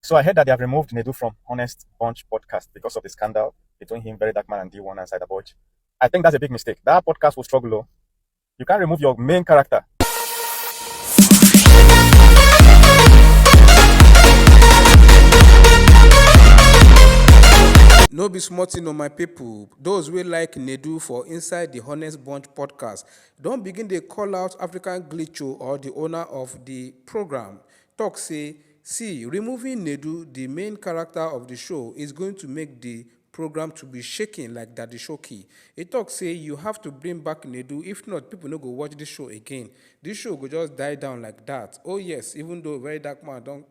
So I heard that they have removed Nedu from Honest Bunch podcast because of the scandal between him, Verydarkman, and deeone and Adejobi. I think that's a big mistake. That podcast will struggle. Oh. You can't remove your main character. No be small thing on my people. Those wey like Nedu for inside the Honest Bunch podcast, don begin dey call out African Glitcho or the owner of the program. Talk say, see, removing Nedu, the main character of the show, is going to make the program to be shaking like Daddy Shoki. He talk say you have to bring back Nedu, if not, people no go watch this show again. This show go just die down like that. Oh yes, even though Verydarkman don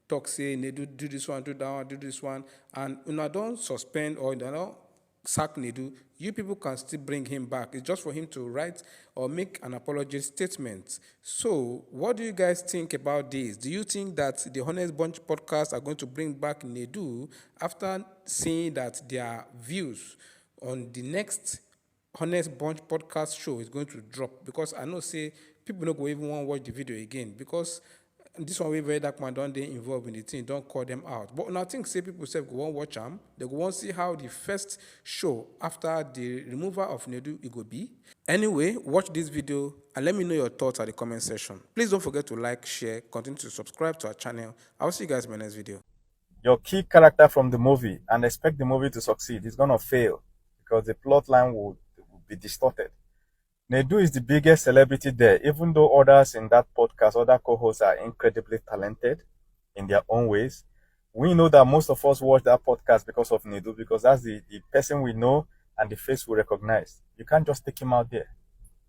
talk say Nedu do this one, do that one, do this one, and una don suspend or una don sack Nedu, you people can still bring him back. It's just for him to write or make an apology statement. So, what do you guys think about this? Do you think that the Honest Bunch podcast are going to bring back Nedu after seeing that their views on the next Honest Bunch podcast show is going to drop? Because I know say people no go even want to watch the video again because this one wey Verydarkman don dey involved in the thing, don call them out. But I think say people sef go wan watch am. They go wan see how the first show after the removal of Nedu it go be. Anyway, watch this video and let me know your thoughts at the comment section. Please don't forget to like, share, continue to subscribe to our channel. I will see you guys in my next video. Your key character from the movie and expect the movie to succeed is gonna fail because the plot line will be distorted. Nedu is the biggest celebrity there, even though others in that podcast, other co-hosts are incredibly talented in their own ways. We know that most of us watch that podcast because of Nedu, because that's the person we know and the face we recognize. You can't just take him out there.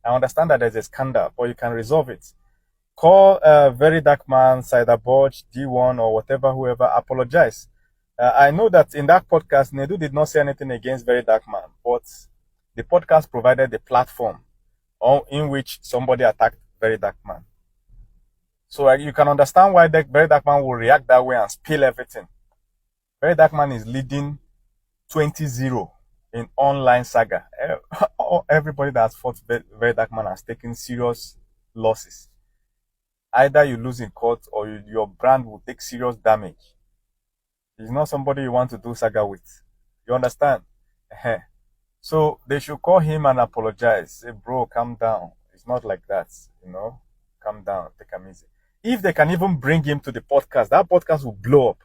I understand that there's a scandal, but you can resolve it. Call Verydarkman, Adejobi, deeone, or whatever, whoever, apologize. I know that in that podcast, Nedu did not say anything against Verydarkman, but the podcast provided the platform in which somebody attacked Verydarkman. So you can understand why Verydarkman will react that way and spill everything. Verydarkman is leading 20-0 in online saga. Everybody that has fought Verydarkman has taken serious losses. Either you lose in court or your brand will take serious damage. He's not somebody you want to do saga with. You understand? So they should call him and apologize. Say, bro, calm down. It's not like that, Calm down, take him easy. If they can even bring him to the podcast, that podcast will blow up.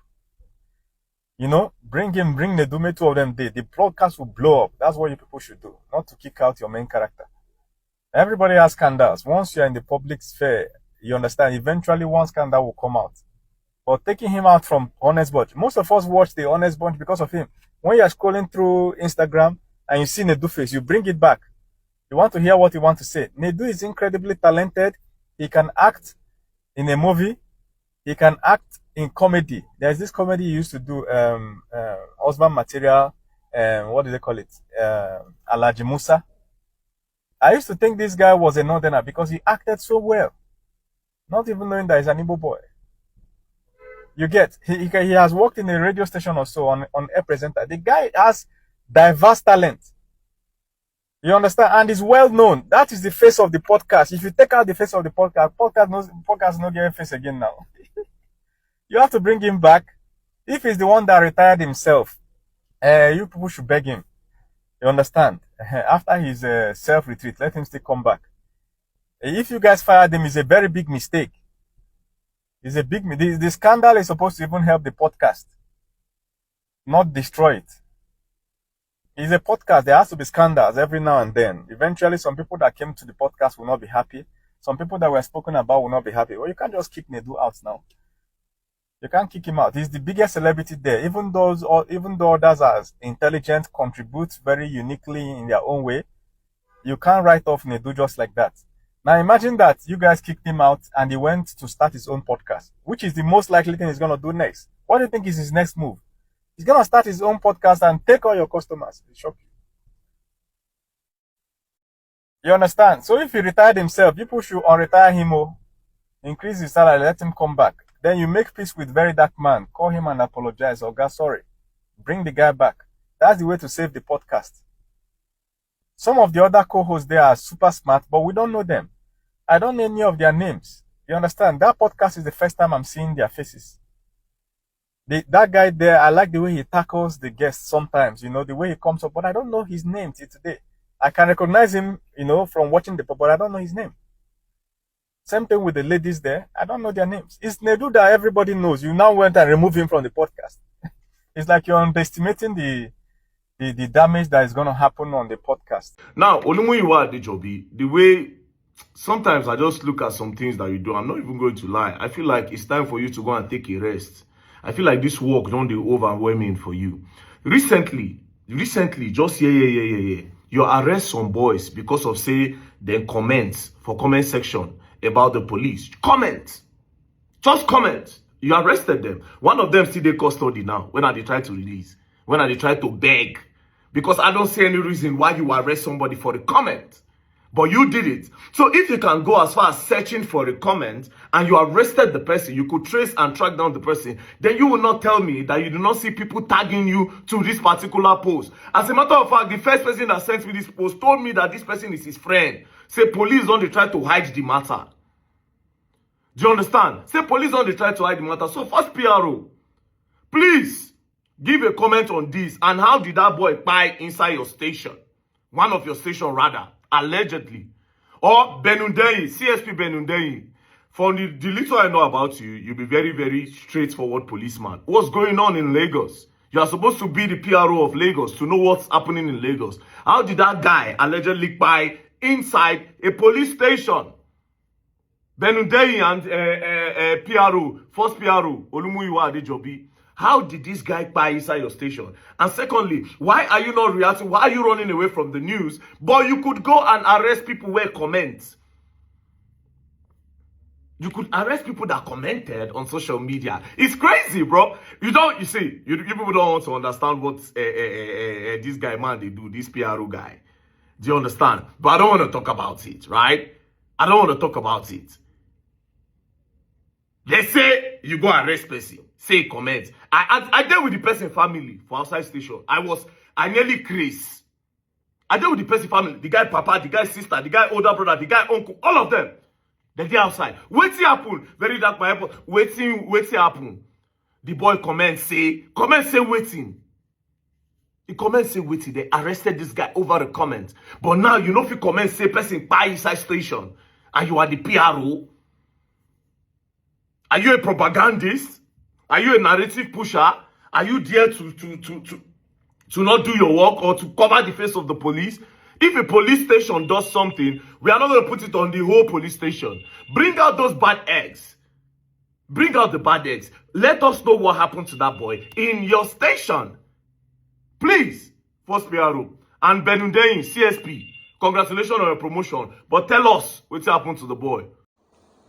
Bring Nedu, two of them there. The podcast will blow up. That's what you people should do, not to kick out your main character. Everybody has scandals. Once you're in the public sphere, you understand, eventually one scandal will come out. But taking him out from Honest Bunch, most of us watch the Honest Bunch because of him. When you're scrolling through Instagram, and you see Nedu face, you bring it back. You want to hear what he wants to say. Nedu is incredibly talented. He can act in a movie. He can act in comedy. There's this comedy he used to do, husband material, what do they call it? Alhaji Musa. I used to think this guy was a northerner because he acted so well. Not even knowing that he's an Igbo boy. You get, he has worked in a radio station or so on air presenter. The guy has diverse talent. You understand? And is well known. That is the face of the podcast. If you take out the face of the podcast no get face again now. You have to bring him back. If he's the one that retired himself, you people should beg him. You understand? After his self-retreat, let him still come back. If you guys fired him, it's a very big mistake. It's a big the scandal is supposed to even help the podcast, not destroy it. It's a podcast. There has to be scandals every now and then. Eventually, some people that came to the podcast will not be happy. Some people that were spoken about will not be happy. Well, you can't just kick Nedu out now. You can't kick him out. He's the biggest celebrity there. Even though others are intelligent, contribute very uniquely in their own way, you can't write off Nedu just like that. Now imagine that you guys kicked him out and he went to start his own podcast, which is the most likely thing he's going to do next. What do you think is his next move? He's going to start his own podcast and take all your customers. It'll shock you. You understand? So if he retired himself, people should unretire him, increase his salary, let him come back. Then you make peace with Verydarkman, call him and apologize. Oh God, sorry. Bring the guy back. That's the way to save the podcast. Some of the other co-hosts there are super smart, but we don't know them. I don't know any of their names. You understand? That podcast is the first time I'm seeing their faces. That guy there, I like the way he tackles the guests sometimes, the way he comes up, but I don't know his name till today. I can recognize him, from watching the but I don't know his name. Same thing with the ladies there. I don't know their names. It's Nedu that everybody knows. You now went and removed him from the podcast. It's like you're underestimating the damage that is going to happen on the podcast. Now, Olumuyiwa Adejobi, the way sometimes I just look at some things that you do, I'm not even going to lie. I feel like it's time for you to go and take a rest. I feel like this work don't be overwhelming for you. Recently, just you arrest some boys because of say them comments for comment section about the police. Just comment. You arrested them. One of them still dey custody now. When are they trying to release? When are they trying to beg? Because I don't see any reason why you arrest somebody for the comment. But you did it. So if you can go as far as searching for a comment and you arrested the person, you could trace and track down the person, then you will not tell me that you do not see people tagging you to this particular post. As a matter of fact, the first person that sent me this post told me that this person is his friend. Say police don't try to hide the matter. Do you understand? Say police don't try to hide the matter. So first PRO, please give a comment on this. And how did that boy buy inside your station? One of your station rather. Allegedly. Or Benundeyi, CSP Benundeyi. From the little I know about you, you'll be very, very straightforward policeman. What's going on in Lagos? You are supposed to be the PRO of Lagos to know what's happening in Lagos. How did that guy allegedly buy inside a police station? Benundeyi and PRO, first PRO, Olumuyiwa Adejobi. How did this guy buy inside your station? And secondly, why are you not reacting? Why are you running away from the news? But you could go and arrest people where comment. You could arrest people that commented on social media. It's crazy, bro. You see, you people don't want to understand what this guy, man, they do, this PRO guy. Do you understand? But I don't want to talk about it, right? I don't want to talk about it. They say you go arrest person, say comment. I dealt with the person family for outside station. I nearly crazy. I dealt with the person family, the guy papa, the guy sister, the guy older brother, the guy uncle, all of them. They dey outside. Wetin happen? Verydarkman, wetin happen? The boy comment say waiting. The comment say waiting. They arrested this guy over the comment. But now you know if you comment say person buy inside station and you are the PRO. Are you a propagandist? Are you a narrative pusher? Are you there to not do your work or to cover the face of the police? If a police station does something, we are not going to put it on the whole police station. Bring out those bad eggs. Bring out the bad eggs. Let us know what happened to that boy in your station. Please, first PRO. And Benundeyi, CSP, congratulations on your promotion. But tell us what happened to the boy.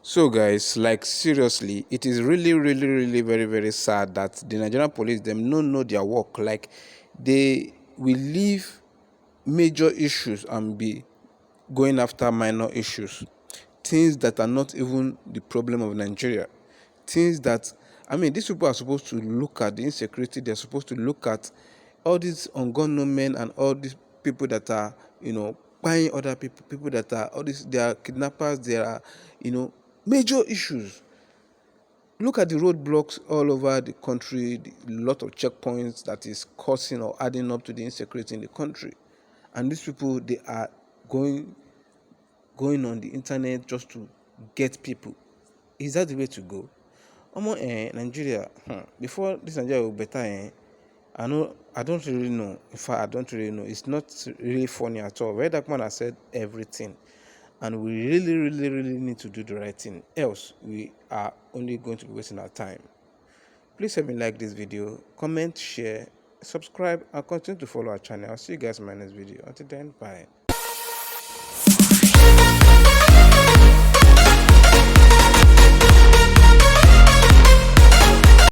So guys, like seriously, it is really very, very sad that the Nigerian police, them don't know their work. Like they will leave major issues and be going after minor issues. Things that are not even the problem of Nigeria. Things that, these people are supposed to look at the insecurity. They're supposed to look at all these ungodly men and all these people that are, buying other people that are, all these, they are kidnappers, they are, major issues. Look at the roadblocks all over the country, the lot of checkpoints that is causing or adding up to the insecurity in the country. And these people, they are going on the internet just to get people. Is that the way to go? Nigeria, before this Nigeria will better, I don't really know. In fact, I don't really know. It's not really funny at all. Verydarkman has said everything. And we really need to do the right thing. Else, we are only going to be wasting our time. Please help me like this video, comment, share, subscribe, and continue to follow our channel. I'll see you guys in my next video. Until then, bye.